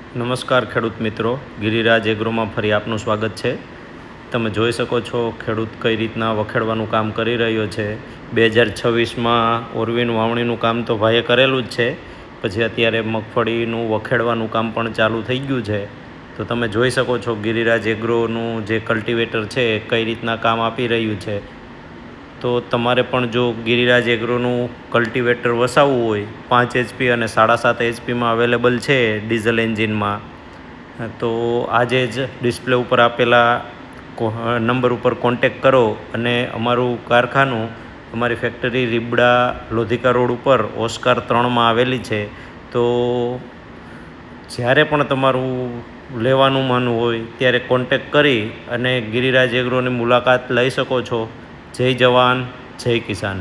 નમસ્કાર ખેડૂત મિત્રો, ગિરિરાજ એગ્રોમાં ફરી આપનું સ્વાગત છે. તમે જોઈ શકો છો ખેડૂત કઈ રીતના વખેડવાનું કામ કરી રહ્યો છે. 2026માં ઓરવીન વાવણીનું કામ તો ભાઈએ કરેલું જ છે, પછી અત્યારે મગફળીનું વખેડવાનું કામ પણ ચાલુ થઈ ગયું છે. તો તમે જોઈ શકો છો ગિરિરાજ એગ્રોનું જે કલ્ટિવેટર છે એ કઈ રીતના કામ આપી રહ્યું છે. તો તમારે પણ જો ગિરિરાજ એગ્રોનું કલ્ટિવેટર વસાવવું હોય 5 HP અને 7.5 HPમાં અવેલેબલ છે ડીઝલ એન્જિનમાં, તો આજે જ ડિસ્પ્લે ઉપર આપેલા નંબર ઉપર કોન્ટેક કરો અને અમારું કારખાનું અમારી ફેક્ટરી રીબડા લોધિકા રોડ ઉપર ઓસ્કાર 3માં આવેલી છે. તો જ્યારે પણ તમારું લેવાનું મન હોય ત્યારે કોન્ટેક કરી અને ગિરિરાજ એગ્રોની મુલાકાત લઈ શકો છો. જય જવાન, જય કિસાન.